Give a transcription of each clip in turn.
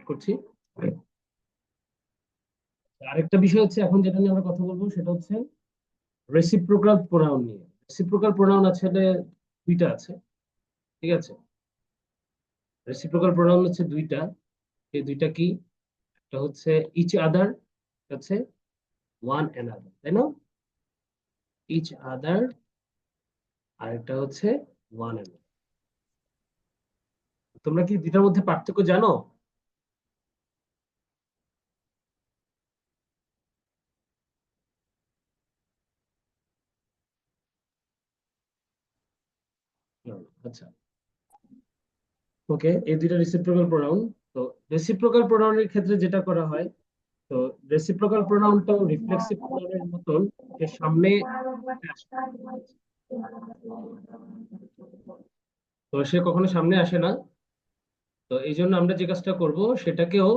করছি। আরেকটা বিষয় হচ্ছে এখন যেটা নিয়ে আমরা কথা বলবো সেটা হচ্ছে রেসিপ্রোকাল প্রোনাউন নিয়ে। রেসিপ্রোকাল প্রোনাউন আসলে দুইটা আছে, ঠিক আছে? রেসিপ্রোকাল প্রোনাউন হচ্ছে দুইটা। এই দুইটা কি? একটা হচ্ছে ইচ আদার, হচ্ছে ওয়ান অ্যানাদার, তাই না? ইচ আদার, আরেকটা হচ্ছে ওয়ান অ্যানাদার। তোমরা কি দুইটার মধ্যে পার্থক্য জানো? না, আচ্ছা, ওকে। এই দুইটা রেসিপ্রোকাল প্রোনাউন। তো রেসিপ্রোকাল প্রোনাউনের ক্ষেত্রে যেটা করা হয়, তো রেসিপ্রোকাল প্রোনাউনটাও রিফ্লেক্সিভ প্রোনাউনের মতন এর সামনে আসে। তো সে কখনো সামনে আসে না। তো এই জন্য আমরা যে কাজটা করব সেটাকেও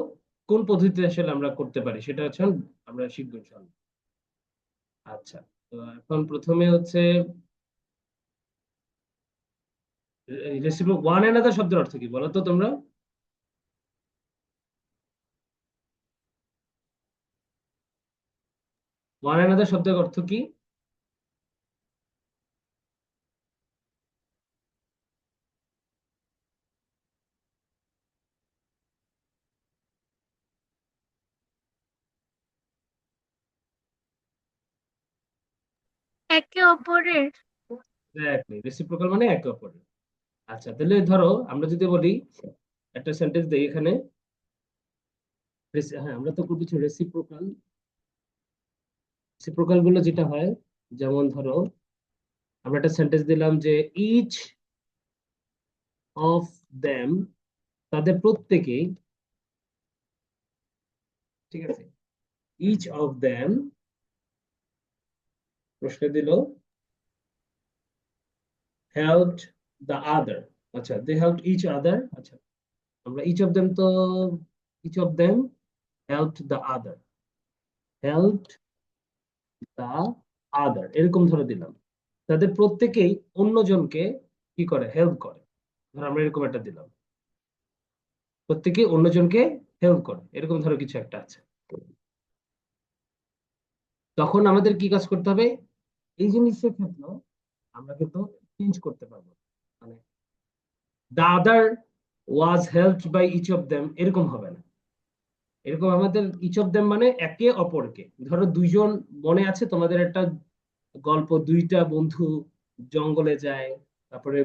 কোন পদ্ধতিতে আসলে আমরা করতে পারি সেটা হচ্ছে আমরা শিখবো ইনশাআল্লাহ। আচ্ছা, তো এখন প্রথমে হচ্ছে রেসিপ্রোকাল ওয়ান অ্যানাদার শব্দের অর্থ কি বলো তো তোমরা? ওয়ান অ্যানাদার শব্দের অর্থ কি? একে অপরের। এক্স্যাক্টলি, রেসিপ্রোকাল মানে একে অপরের। আচ্ছা, তাহলে ধরো আমরা যদি বলি, একটা সেন্টেন্স দেই এখানে, হ্যাঁ আমরা তো করবো রেসিপ্রোকাল। রেসিপ্রোকাল গুলো যেটা হয়, যেমন ধরো আমরা একটা সেন্টেন্স দিলাম যে ইচ অফ দেম, তাদের প্রত্যেকেই, ঠিক আছে? ইচ অফ দেম, প্রশ্ন দিল হেল্পড দ্য আদার। আচ্ছা, দে হেল্পড ইচ আদার। আচ্ছা, আমরা ইচ অফ দেম তো, each of them helped the other, helped the other, এরকম ধরে দিলাম। তাদের প্রত্যেকেই অন্যজনকে কি করে, হেল্প করে। ধর আমরা এরকম একটা দিলাম, প্রত্যেকেই অন্যজনকে হেল্প করে, এরকম ধরো কিছু একটা আছে। তখন আমাদের কি কাজ করতে হবে? এই জিনিসের ক্ষেত্রে আমরা কিন্তু চেঞ্জ করতে পারবো। মানে the other was helped by each of them, এরকম হবে না। এরকম আমাদের ইচ অফ দেম মানে একে অপরকে। ধরো দুইজন, মনে আছে তোমাদের একটা গল্প, দুইটা বন্ধু জঙ্গলে যায়, তারপরে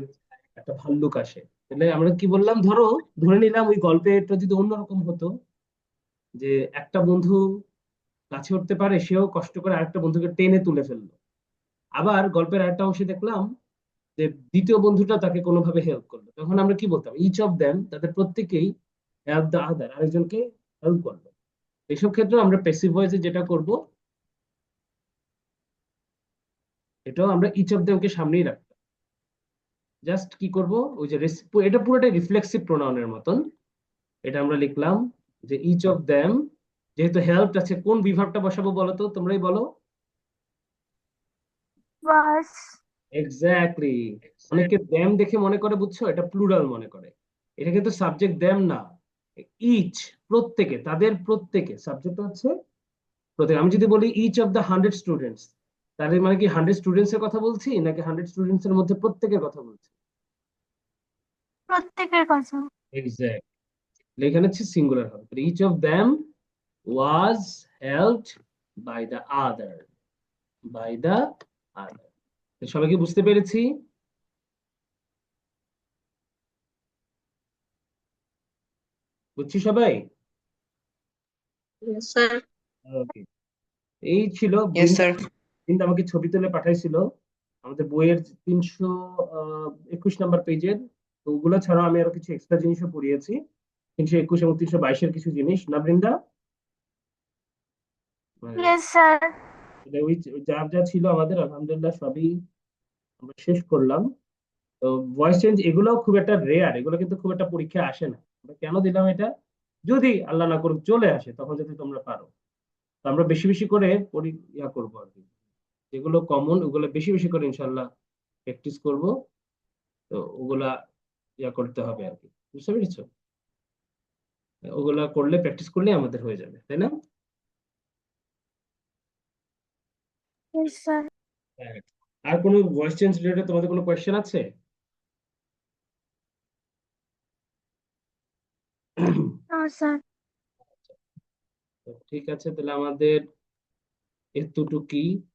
একটা ভাল্লুক আসে। তাহলে আমরা কি বললাম, ধরো ধরে নিলাম ওই গল্পেটা যদি অন্যরকম হতো, যে একটা বন্ধু গাছে উঠতে পারে, সেও কষ্ট করে আরেকটা বন্ধুকে টেনে তুলে ফেললো। আবার গল্পের আরেকটা অংশে দেখলাম যে দ্বিতীয় বন্ধুটা তাকে কোনোভাবে হেল্প করলো, তখন আমরা কি বলতাম, ইচ অফ দেম, তাদের প্রত্যেকেই হেল্প দ্য আদার, আরেকজনকে হেল্প করলো। এসব ক্ষেত্রে আমরা প্যাসিভ ভয়েসে যেটা করব, এটাও আমরা ইচ অফ দেমকে সামনেই রাখবো। জাস্ট কি করব, ওই যে এটা পুরোটাই রিফ্লেক্সিভ প্রোনাউনের মতন। এটা আমরা লিখলাম যে ইচ অফ দেম, যেহেতু হেল্প আছে, কোন বিভাগটা বসাবো বলো তো, তোমরাই বলো। বাস। এক্স্যাক্টলি। অনেকে দ্যাম দেখে মনে করে, বুঝছো, এটা প্লুরাল মনে করে। এটা কিন্তু সাবজেক্ট দ্যাম না, ইচ, প্রত্যেকে, তাদের প্রত্যেকে, সাবজেক্ট হচ্ছে প্রত্যেকে। আমি যদি বলি ইচ অফ দ্য 100 স্টুডেন্টস, তাহলে মানে কি 100 স্টুডেন্টস এর কথা বলছি নাকি 100 স্টুডেন্টস এর মধ্যে প্রত্যেকের কথা বলছি? প্রত্যেকের কথা। এক্স্যাক্ট, এখানে হচ্ছে সিঙ্গুলার হবে, each of them was helped by the other, by the other. সবাই কি বুঝতে পেরেছি? বুঝছি সবাই? Yes, sir. ওকে, এই ছিল Yes, sir. কিন্তু আমাকে ছবি তুলে পাঠাইছিল আমাদের বইয়ের 321 নাম্বার পেজের। তো ওগুলো ছাড়াও আমি আরো কিছু এক্সট্রা জিনিসও পড়িয়েছি, 321 এবং 322-এর কিছু জিনিস, না বৃন্দা? মানে ইয়েস স্যার। ওই যা যা ছিল আমাদের আলহামদুলিল্লাহ সবই আমরা শেষ করলাম। তো ভয়েস চেঞ্জ এগুলোও খুব একটা রেয়ার, এগুলো কিন্তু খুব একটা পরীক্ষায় আসে না। আমরা কেন দিলাম এটা, যদি আল্লাহ না করুক চলে আসে তখন যদি তোমরা পারো। তো আমরা বেশি বেশি করে ইয়া করবো আর কি, যেগুলো কমন ওগুলো বেশি বেশি করে ইনশাল্লাহ প্র্যাকটিস করব। তো ওগুলা ইয়া করতে হবে আর কি, বুঝতে পেরেছো? ওগুলা করলে, প্র্যাকটিস করলে আমাদের হয়ে যাবে, তাই না? Yes, sir. হ্যাঁ। আর কোনো ভয়েস চেঞ্জ রিলেটেড তোমাদের কোনো কোয়েশ্চেন আছে? No, sir. তো ঠিক আছে, তাহলে আমাদের এতটুকুই।